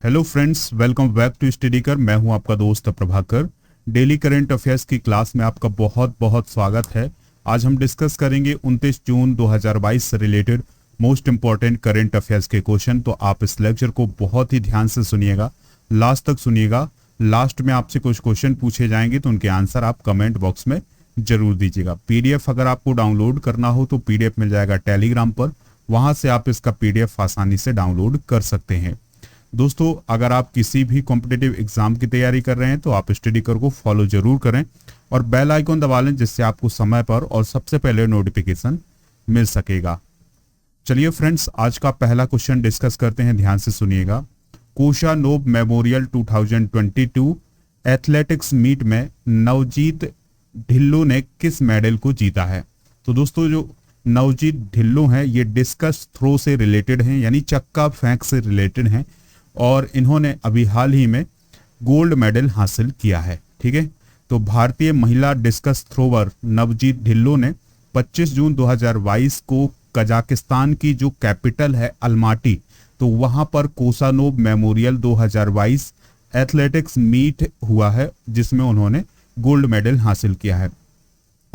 Hello friends, welcome back to study कर। मैं हूं आपका दोस्त प्रभाकर। डेली करंट अफेयर्स की क्लास में आपका बहुत बहुत स्वागत है। आज हम डिस्कस करेंगे 29 जून 2022 से related most important current affairs के क्वेश्चन। तो आप इस लेक्चर को बहुत ही ध्यान से सुनिएगा, लास्ट तक सुनिएगा। लास्ट में आपसे कुछ क्वेश्चन पूछे जाएंगे तो उनके आंसर आप कमेंट बॉक्स में जरूर दीजिएगा। पीडीएफ अगर आपको डाउनलोड करना हो तो पीडीएफ मिल जाएगा टेलीग्राम पर, वहां से आप इसका पीडीएफ आसानी से डाउनलोड कर सकते हैं। दोस्तों, अगर आप किसी भी कॉम्पिटिटिव एग्जाम की तैयारी कर रहे हैं तो आप स्टडी कर को फॉलो जरूर करें और बेल आइकन दबा लें, जिससे आपको समय पर और सबसे पहले नोटिफिकेशन मिल सकेगा। चलिए फ्रेंड्स, आज का पहला क्वेश्चन डिस्कस करते हैं, ध्यान से सुनिएगा। कोशानोव मेमोरियल 2022 एथलेटिक्स मीट में नवजीत ढिल्लो ने किस मेडल को जीता है? तो दोस्तों, जो नवजीत ढिल्लो हैं ये डिस्कस थ्रो से रिलेटेड हैं, यानी चक्का फेंक से रिलेटेड हैं, और इन्होंने अभी हाल ही में गोल्ड मेडल हासिल किया है। ठीक है, तो भारतीय महिला डिस्कस थ्रोवर नवजीत ढिल्लो ने 25 जून 2022 को कजाकिस्तान की जो कैपिटल है अल्माटी, तो वहां पर कोसानोव मेमोरियल 2022 एथलेटिक्स मीट हुआ है, जिसमें उन्होंने गोल्ड मेडल हासिल किया है।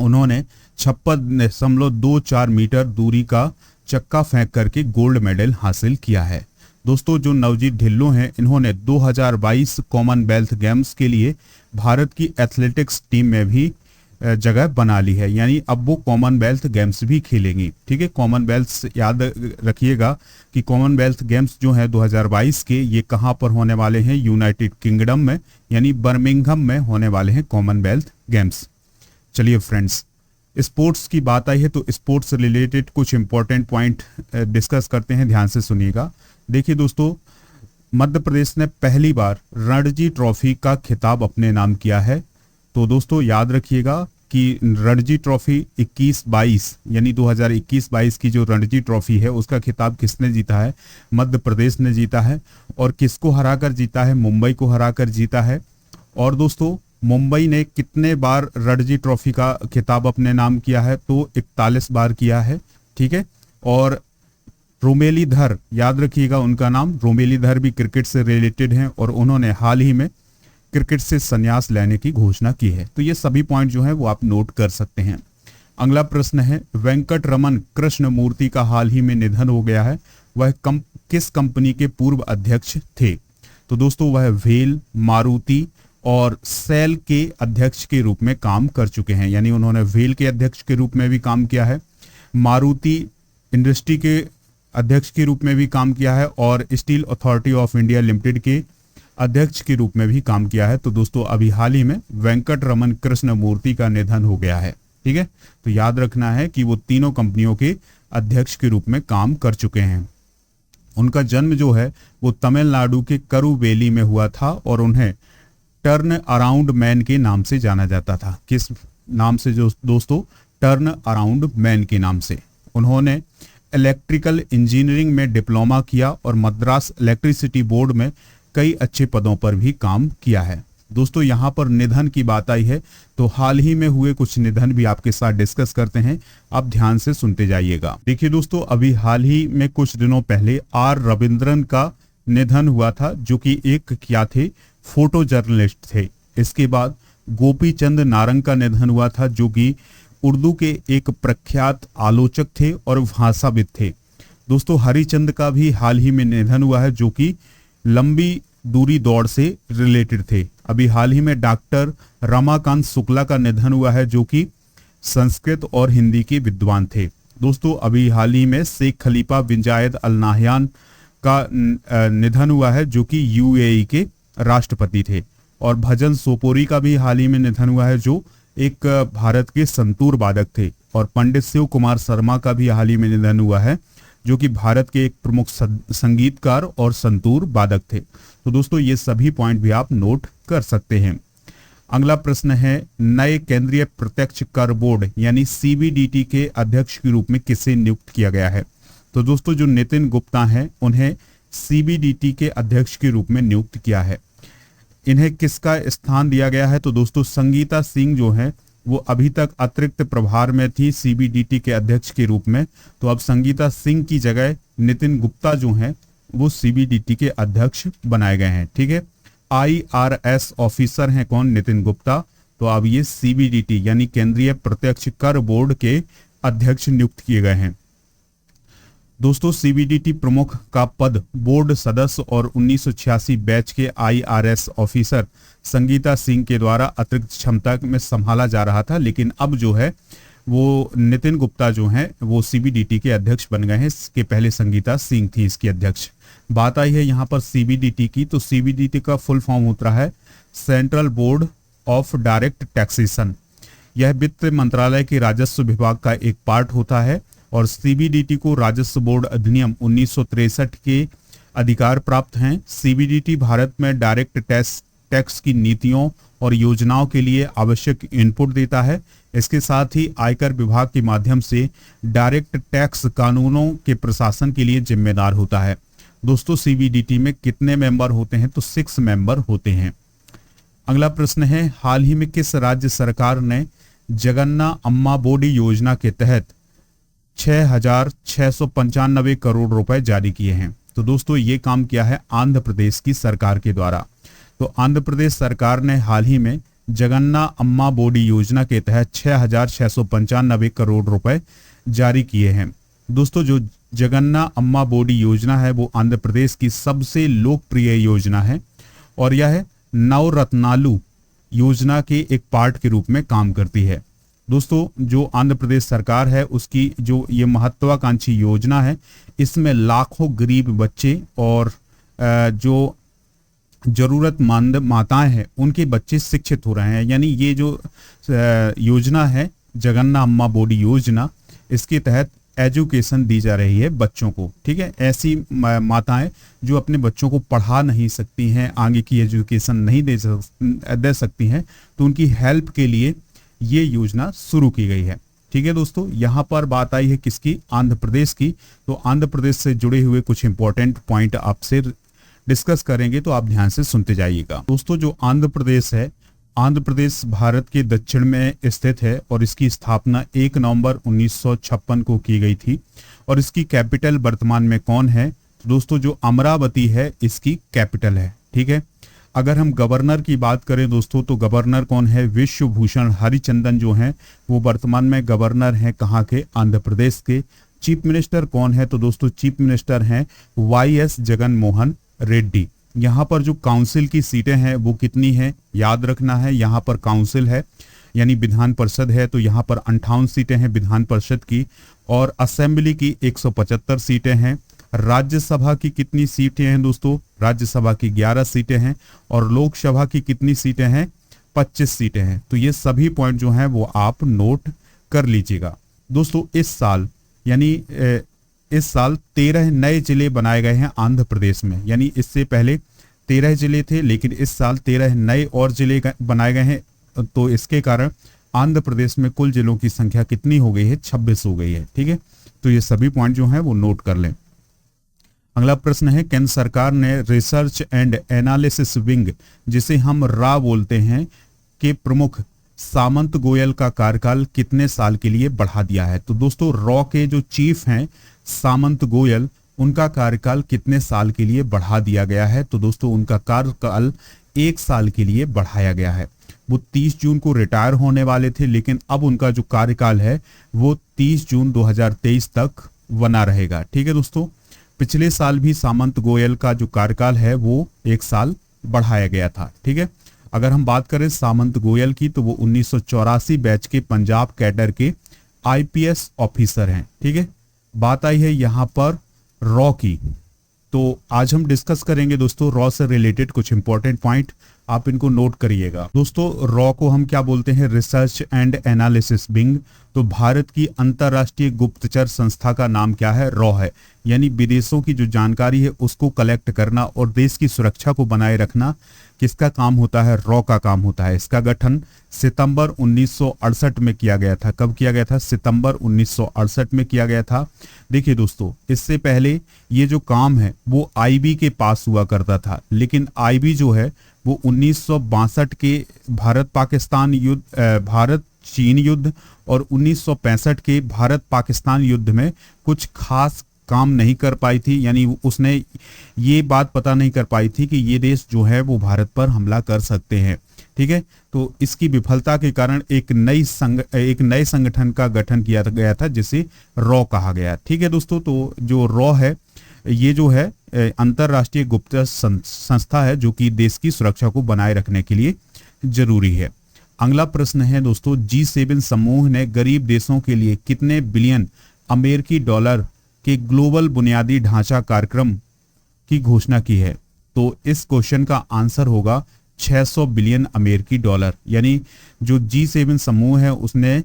उन्होंने 56.24 मीटर दूरी का चक्का फेंक करके गोल्ड मेडल हासिल किया है। दोस्तों, जो नवजीत ढिल्लो हैं इन्होंने 2022 कॉमनवेल्थ गेम्स के लिए भारत की एथलेटिक्स टीम में भी जगह बना ली है, यानी अब वो कॉमनवेल्थ गेम्स भी खेलेंगी। ठीक है, कॉमनवेल्थ याद रखिएगा कि कॉमनवेल्थ गेम्स जो है 2022 के, ये कहाँ पर होने वाले हैं? यूनाइटेड किंगडम में, यानी बर्मिंघम में होने वाले हैं कॉमनवेल्थ गेम्स। चलिए फ्रेंड्स, स्पोर्ट्स की बात आई है तो स्पोर्ट्स से रिलेटेड कुछ इंपॉर्टेंट पॉइंट डिस्कस करते हैं, ध्यान से सुनिएगा। देखिए दोस्तों, मध्य प्रदेश ने पहली बार रणजी ट्रॉफी का खिताब अपने नाम किया है। तो दोस्तों याद रखिएगा कि रणजी ट्रॉफी 21-22 यानी 2021-22 की जो रणजी ट्रॉफी है उसका खिताब किसने जीता है? मध्य प्रदेश ने जीता है। और किसको हराकर जीता है? मुंबई को हराकर जीता है। और दोस्तों, मुंबई ने कितने बार रणजी ट्रॉफी का खिताब अपने नाम किया है? तो 41 बार किया है। ठीक है, और रोमेलीधर, याद रखिएगा उनका नाम, रोमेलीधर भी क्रिकेट से रिलेटेड हैं और उन्होंने हाल ही में क्रिकेट से संन्यास लेने की घोषणा की है। तो ये सभी पॉइंट जो है वो आप नोट कर सकते हैं। अगला प्रश्न है, वेंकट रमन कृष्ण मूर्ति का हाल ही में निधन हो गया है, वह किस कंपनी के पूर्व अध्यक्ष थे? तो दोस्तों, वह वेल, मारुति और सेल के अध्यक्ष के रूप में काम कर चुके हैं, यानी उन्होंने वेल के अध्यक्ष के रूप में भी काम किया है, मारुति इंडस्ट्री के अध्यक्ष के रूप में भी काम किया है और steel authority of India limited के अध्यक्ष के रूप में भी काम किया है। तो दोस्तों, अभी हाल ही में वेंकट रमन कृष्ण मूर्ति का निधन हो गया है। ठीक है, तो याद रखना है कि वो तीनों कंपनियों के अध्यक्ष के रूप में काम कर चुके हैं। उनका जन्म जो है वो तमिलनाडु के करुवेली में हुआ था और उन्हें टर्न अराउंड मैन के नाम से जाना जाता था। किस नाम से? जो दोस्तों, टर्न अराउंड मैन के नाम से। उन्होंने इलेक्ट्रिकल इंजीनियरिंग में डिप्लोमा किया और मद्रास इलेक्ट्रिसिटी बोर्ड में कई अच्छे पदों पर भी काम किया है। दोस्तों, यहाँ पर निधन की बात आई है तो हाल ही में हुए कुछ निधन भी आपके साथ डिस्कस करते हैं, आप ध्यान से सुनते जाइएगा। देखिए दोस्तों, अभी हाल ही में कुछ दिनों पहले आर रविंद्रन का निधन हुआ था, जो कि एक क्या थे? फोटो जर्नलिस्ट थे। इसके बाद गोपी चंद नारंग का निधन हुआ था, जो कि उर्दू के एक प्रख्यात आलोचक थे और भाषाविद थे। दोस्तों, हरिचंद का भी हाल ही में निधन हुआ है, जो कि लंबी दूरी दौड़ से रिलेटेड थे। अभी हाल ही में डॉक्टर रमाकांत शुक्ला का निधन हुआ है, जो कि संस्कृत और हिंदी के विद्वान थे। दोस्तों, अभी हाल ही में शेख खलीफा बिन जायद अल नाहयान का निधन हुआ है, जो कि यूएई के राष्ट्रपति थे। और भजन सोपोरी का भी हाल ही में निधन हुआ है, जो एक भारत के संतूर वादक थे। और पंडित शिव कुमार शर्मा का भी हाल ही में निधन हुआ है, जो कि भारत के एक प्रमुख संगीतकार और संतूर वादक थे। तो दोस्तों, ये सभी पॉइंट भी आप नोट कर सकते हैं। अगला प्रश्न है, नए केंद्रीय प्रत्यक्ष कर बोर्ड यानी सीबीडीटी के अध्यक्ष के रूप में किसे नियुक्त किया गया है? तो दोस्तों, जो नितिन गुप्ता हैं उन्हें सीबीडीटी के अध्यक्ष के रूप में नियुक्त किया है। इन्हें किसका स्थान दिया गया है? तो दोस्तों, संगीता सिंह जो है वो अभी तक अतिरिक्त प्रभार में थी सीबीडीटी के अध्यक्ष के रूप में, तो अब संगीता सिंह की जगह नितिन गुप्ता जो हैं वो सीबीडीटी के अध्यक्ष बनाए गए हैं। ठीक है, आईआरएस ऑफिसर हैं कौन? नितिन गुप्ता। तो अब ये सीबीडीटी यानी केंद्रीय प्रत्यक्ष कर बोर्ड के अध्यक्ष नियुक्त किए गए हैं। दोस्तों सीबीडीटी प्रमुख का पद बोर्ड सदस्य और 1986 बैच के आईआरएस ऑफिसर संगीता सिंह के द्वारा अतिरिक्त क्षमता में संभाला जा रहा था, लेकिन अब जो है वो नितिन गुप्ता जो हैं वो सीबीडीटी के अध्यक्ष बन गए हैं। इसके पहले संगीता सिंह थी इसकी अध्यक्ष। बात आई है यहाँ पर सीबीडीटी की, तो सीबीडीटी का फुल फॉर्म होता है central board of direct taxation. यह वित्त मंत्रालय के राजस्व विभाग का एक पार्ट होता है और सीबीडीटी को राजस्व बोर्ड अधिनियम 1963 के अधिकार प्राप्त हैं। सीबीडीटी भारत में डायरेक्ट टैक्स की नीतियों और योजनाओं के लिए आवश्यक इनपुट देता है। इसके साथ ही आयकर विभाग के माध्यम से डायरेक्ट टैक्स कानूनों के प्रशासन के लिए जिम्मेदार होता है। दोस्तों सीबीडीटी में कितने मेंबर होते हैं? तो 6 मेंबर होते हैं। अगला प्रश्न है, हाल ही में किस राज्य सरकार ने जगन्ना अम्मा बोडी योजना के तहत 6,695 करोड़ रुपए जारी किए हैं? तो दोस्तों ये काम किया है आंध्र प्रदेश की सरकार के द्वारा। तो आंध्र प्रदेश सरकार ने हाल ही में जगन्ना अम्मा बोडी योजना के तहत 6,695 करोड़ रुपए जारी किए हैं। दोस्तों जो जगन्ना अम्मा बोडी योजना है वो आंध्र प्रदेश की सबसे लोकप्रिय योजना है और यह नवरत्नालु योजना के एक पार्ट के रूप में काम करती है। दोस्तों जो आंध्र प्रदेश सरकार है उसकी जो ये महत्वाकांक्षी योजना है, इसमें लाखों गरीब बच्चे और जो जरूरतमंद माताएं हैं उनके बच्चे शिक्षित हो रहे हैं। यानी ये जो योजना है जगन्ना अम्मा बोडी योजना, इसके तहत एजुकेशन दी जा रही है बच्चों को। ठीक है, ऐसी माताएं जो अपने बच्चों को पढ़ा नहीं सकती हैं, आगे की एजुकेशन नहीं दे सकती हैं, तो उनकी हेल्प के लिए ये योजना शुरू की गई है। ठीक है दोस्तों, यहाँ पर बात आई है किसकी? आंध्र प्रदेश की। तो आंध्र प्रदेश से जुड़े हुए कुछ इंपॉर्टेंट पॉइंट आपसे डिस्कस करेंगे, तो आप ध्यान से सुनते जाइएगा। दोस्तों जो आंध्र प्रदेश है, आंध्र प्रदेश भारत के दक्षिण में स्थित है और इसकी स्थापना 1 नवंबर 1956 को की गई थी और इसकी कैपिटल वर्तमान में कौन है? तो दोस्तों जो अमरावती है इसकी कैपिटल है। ठीक है, अगर हम गवर्नर की बात करें दोस्तों, तो गवर्नर कौन है? विश्वभूषण हरिचंदन जो हैं वो वर्तमान में गवर्नर हैं कहाँ के? आंध्र प्रदेश के। चीफ मिनिस्टर कौन है? तो दोस्तों चीफ मिनिस्टर हैं वाईएस जगन मोहन रेड्डी। यहाँ पर जो काउंसिल की सीटें हैं वो कितनी हैं? याद रखना है, यहाँ पर काउंसिल है यानी विधान परिषद है, तो यहाँ पर 58 सीटें हैं विधान परिषद की और असेंबली की 175 सीटें हैं। राज्यसभा की कितनी सीटें हैं दोस्तों? राज्यसभा की 11 सीटें हैं और लोकसभा की कितनी सीटें हैं? 25 सीटें हैं। तो ये सभी पॉइंट जो हैं वो आप नोट कर लीजिएगा। दोस्तों इस साल यानी इस साल 13 नए जिले बनाए गए हैं आंध्र प्रदेश में। यानी इससे पहले 13 जिले थे, लेकिन इस साल 13 नए और जिले बनाए गए हैं। तो इसके कारण आंध्र प्रदेश में कुल जिलों की संख्या कितनी हो गई है? 26 हो गई है। ठीक है, तो ये सभी पॉइंट जो हैं वो नोट कर लें। अगला प्रश्न है, केंद्र सरकार ने रिसर्च एंड एनालिसिस विंग, जिसे हम रा बोलते हैं, के प्रमुख सामंत गोयल का कार्यकाल कितने साल के लिए बढ़ा दिया है? तो दोस्तों रॉ के जो चीफ हैं सामंत गोयल, उनका कार्यकाल कितने साल के लिए बढ़ा दिया गया है? तो दोस्तों उनका कार्यकाल 1 साल के लिए बढ़ाया गया है। वो 30 जून को रिटायर होने वाले थे, लेकिन अब उनका जो कार्यकाल है वो 30 जून 2023 तक बना रहेगा। ठीक है दोस्तों, पिछले साल भी सामंत गोयल का जो कार्यकाल है वो 1 साल बढ़ाया गया था। ठीक है, अगर हम बात करें सामंत गोयल की, तो वो 1984 बैच के पंजाब कैडर के आईपीएस ऑफिसर हैं। ठीक है, बात आई है यहाँ पर रॉ की, तो आज हम डिस्कस करेंगे दोस्तों रॉ से रिलेटेड कुछ इंपॉर्टेंट पॉइंट, आप इनको नोट करिएगा। दोस्तों रॉ को हम क्या बोलते हैं? Research and analysis wing. तो भारत की अंतरराष्ट्रीय गुप्तचर संस्था का नाम क्या है? रॉ है। यानी विदेशों की जो जानकारी है उसको कलेक्ट करना और देश की सुरक्षा को बनाए रखना किसका काम होता है? रॉ का काम होता है। इसका गठन सितंबर 1968 में किया गया था। कब किया गया था? सितंबर 1968 में किया गया था। देखिए दोस्तों, इससे पहले ये जो काम है वो आईबी के पास हुआ करता था, लेकिन आईबी जो है वो 1962 के भारत पाकिस्तान युद्ध, भारत चीन युद्ध और 1965 के भारत पाकिस्तान युद्ध में कुछ खास काम नहीं कर पाई थी, यानी उसने ये बात पता नहीं कर पाई थी कि ये देश जो है वो भारत पर हमला कर सकते हैं। ठीक है, तो इसकी विफलता के कारण एक नए संगठन का गठन किया गया था जिसे रॉ कहा गया। ठीक है दोस्तों, तो जो रॉ है ये जो है अंतरराष्ट्रीय गुप्तचर संस्था है जो कि देश की सुरक्षा को बनाए रखने के लिए जरूरी है। अगला प्रश्न है दोस्तों, G7 समूह ने गरीब देशों के लिए कितने बिलियन अमेरिकी डॉलर के ग्लोबल बुनियादी ढांचा कार्यक्रम की घोषणा की है? तो इस क्वेश्चन का आंसर होगा 600 बिलियन अमेरिकी डॉलर। यानी जो G7 समूह है उसने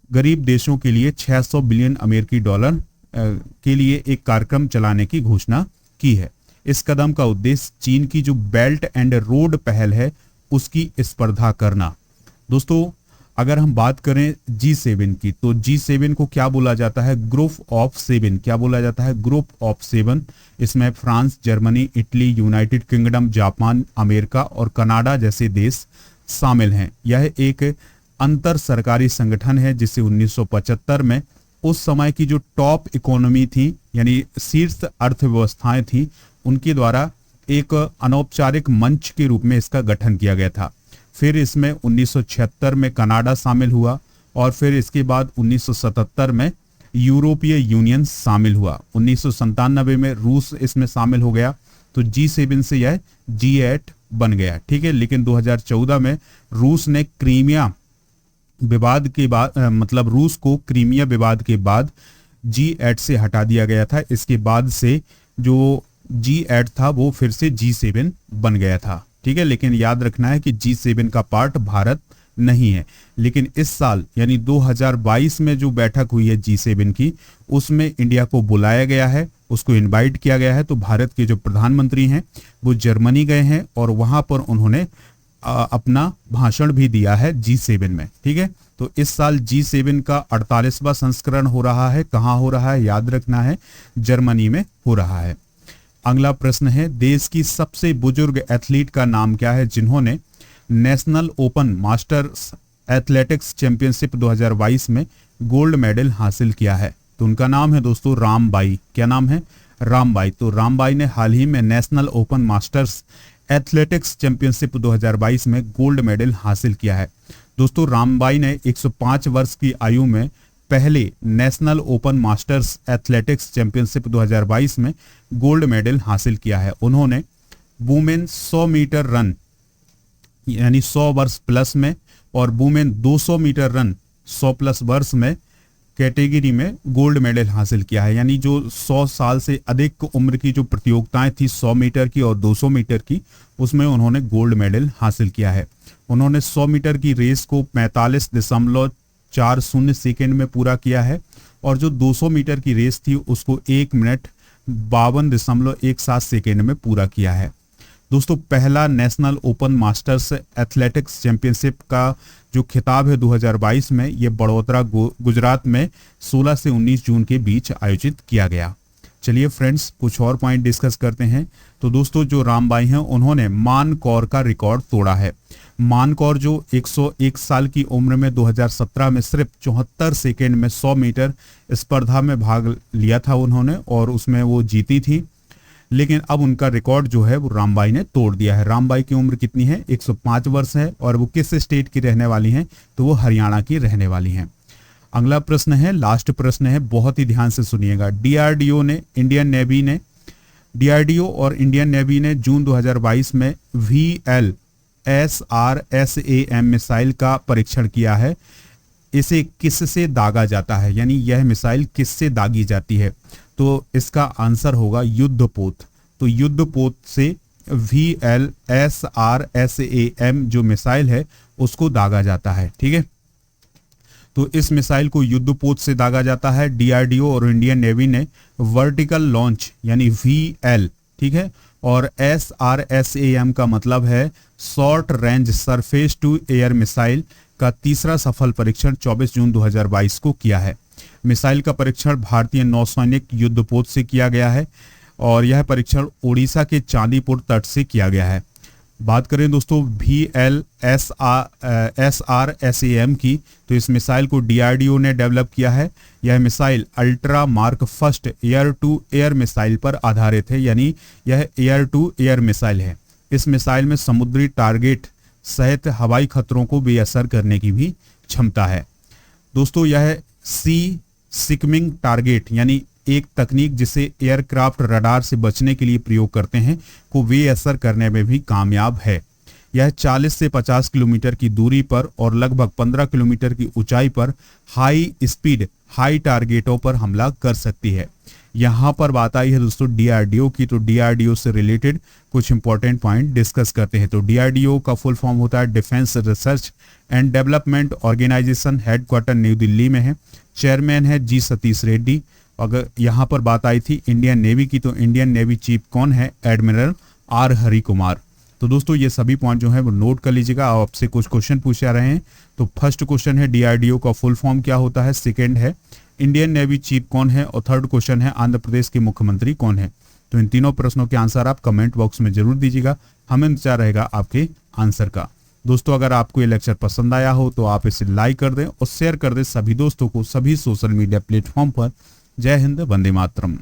गरीब देशों के लिए 600 बिलियन अमेरिकी डॉलर के लिए एक कार्यक्रम चलाने की घोषणा की है। इस कदम का उद्देश्य चीन की जो बेल्ट एंड रोड पहल है उसकी स्पर्धा करना। दोस्तों अगर हम बात करें G7 की, तो G7 को क्या बोला जाता है? Group of 7। क्या बोला जाता है? Group of 7। इसमें France, Germany, Italy, United kingdom, Japan, America और कनाडा जैसे देश शामिल हैं। यह एक अंतर सरकारी संगठन है जिसे 1975 में उस समय की जो टॉप इकोनॉमी थी, यानी शीर्ष अर्थव्यवस्थाएं थी, उनके द्वारा एक अनौपचारिक मंच के रूप में इसका गठन किया गया था। फिर इसमें 1976 में कनाडा शामिल हुआ और फिर इसके बाद 1977 में यूरोपीय यूनियन शामिल हुआ। 1997 में रूस इसमें शामिल हो गया, तो G7 से यह G8 बन गया। ठीक है, लेकिन 2014 में रूस ने क्रीमिया विवाद के बाद मतलब रूस को क्रीमिया विवाद के बाद G8 से हटा दिया गया था। इसके बाद से जो G8 था वो फिर से G7 बन गया था। ठीक है, लेकिन याद रखना है कि G7 का पार्ट भारत नहीं है। लेकिन इस साल यानी 2022 में जो बैठक हुई है G7 की, उसमें इंडिया को बुलाया गया है, उसको इनवाइट किया गया है। तो भारत के जो प्रधानमंत्री हैं वो जर्मनी गए हैं और वहां पर उन्होंने अपना भाषण भी दिया है G7 में। ठीक है, तो इस साल G7 का 48वां संस्करण हो रहा है। कहाँ हो रहा है? याद रखना है, जर्मनी में हो रहा है। अगला प्रश्न है, देश की सबसे बुजुर्ग एथलीट का नाम क्या है जिन्होंने national open masters athletics championship 2022 में गोल्ड मेडल हासिल किया है? तो उनका नाम है दोस्तों रामबाई। क्या नाम है? रामबाई। तो रामबाई ने हाल ही में national open masters athletics championship 2022 में गोल्ड मेडल हासिल किया है। दोस्तों रामबाई ने 105 वर्ष की आयु में पहले national open masters athletics championship 2022 में गोल्ड मेडल हासिल किया है। उन्होंने वुमेन 100 मीटर रन यानी 100 वर्ष प्लस में और वुमेन 200 मीटर रन 100 प्लस वर्ष में कैटेगरी में गोल्ड मेडल हासिल किया है। यानी जो 100 साल से अधिक उम्र की जो प्रतियोगिताएं थी 100 मीटर की और 200 मीटर की, उसमें उन्होंने गोल्ड मेडल हासिल किया है। उन्होंने 100 मीटर की रेस को 45.40 सेकेंड में पूरा किया है और जो 200 मीटर की रेस थी उसको 1 मिनट 52.17 सेकेंड में पूरा किया है। दोस्तों पहला national open masters athletics championship का जो खिताब है 2022 में, ये बड़ोदरा गुजरात में 16 से 19 जून के बीच आयोजित किया गया। चलिए फ्रेंड्स कुछ और पॉइंट डिस्कस करते हैं। तो दोस्तों जो रामबाई हैं उन्होंने मानकौर का रिकॉर्ड तोड़ा है। मानकौर जो 101 साल की उम्र में 2017 में सिर्फ 74 सेकेंड में 100 मीटर स्पर्धा में भाग लिया था उन्होंने और उसमें वो जीती थी, लेकिन अब उनका रिकॉर्ड जो है वो रामबाई ने तोड़ दिया है। रामबाई की उम्र कितनी है? 105 वर्ष है और वो किस स्टेट की रहने वाली हैं? तो वो हरियाणा की रहने वाली हैं। अगला प्रश्न है, लास्ट प्रश्न है, बहुत ही ध्यान से सुनिएगा। डीआरडीओ और इंडियन नेवी ने जून 2022 में VLSRSAM मिसाइल का परीक्षण किया है। इसे किससे दागा जाता है? यानी यह मिसाइल किससे दागी जाती है? तो इसका आंसर होगा युद्धपोत। तो युद्धपोत से VLSRSAM जो मिसाइल है उसको दागा जाता है। ठीक है, तो इस मिसाइल को युद्धपोत से दागा जाता है। डीआरडीओ और इंडियन नेवी ने वर्टिकल लॉन्च यानी VL, ठीक है, और SRSAM का मतलब है short range surface to air missile का तीसरा सफल परीक्षण 24 जून 2022 को किया है। मिसाइल का परीक्षण भारतीय नौसैनिक युद्धपोत से किया गया है और यह परीक्षण ओडिशा के चांदीपुर तट से किया गया है। बात करें दोस्तों VLSRSAM की, तो इस मिसाइल को DRDO ने डेवलप किया है। यह missile ultra mark first air to air missile पर आधारित है, यानी यह एयर टू एयर मिसाइल है। इस मिसाइल में समुद्री टारगेट सहित हवाई खतरों को बेअसर करने की भी क्षमता है। दोस्तों यह सी सिकमिंग टारगेट यानी एक तकनीक जिसे एयरक्राफ्ट रडार से बचने के लिए प्रयोग करते हैं को बेअसर करने में भी कामयाब है। यह 40 से 50 किलोमीटर की दूरी पर और लगभग 15 किलोमीटर की ऊंचाई पर हाई स्पीड हाई टारगेटों पर हमला कर सकती है। यहाँ पर बात आई है दोस्तों DRDO की, तो DRDO से रिलेटेड कुछ इंपॉर्टेंट पॉइंट डिस्कस करते हैं। तो DRDO का फुल फॉर्म होता है defence research and development organisation, headquarter new Delhi में है। चेयरमैन है जी सतीश रेड्डी। अगर यहाँ पर बात आई थी इंडियन नेवी की, तो इंडियन नेवी चीफ कौन है? Admiral R Hari Kumar. तो दोस्तों ये सभी पॉइंट जो है वो नोट कर लीजिएगा। आपसे कुछ क्वेश्चन पूछे जा रहे हैं। तो फर्स्ट क्वेश्चन है DRDO का फुल फॉर्म क्या होता है, सेकंड है इंडियन नेवी चीफ कौन है, और थर्ड क्वेश्चन है आंध्र प्रदेश के मुख्यमंत्री कौन है। तो इन तीनों प्रश्नों के आंसर आप कमेंट बॉक्स में जरूर दीजिएगा, हमें इंतजार रहेगा आपके आंसर का। दोस्तों अगर आपको ये लेक्चर पसंद आया हो तो आप इसे लाइक कर दें और शेयर कर दें सभी दोस्तों को सभी सोशल मीडिया प्लेटफॉर्म पर। जय हिंद, वंदे मातरम।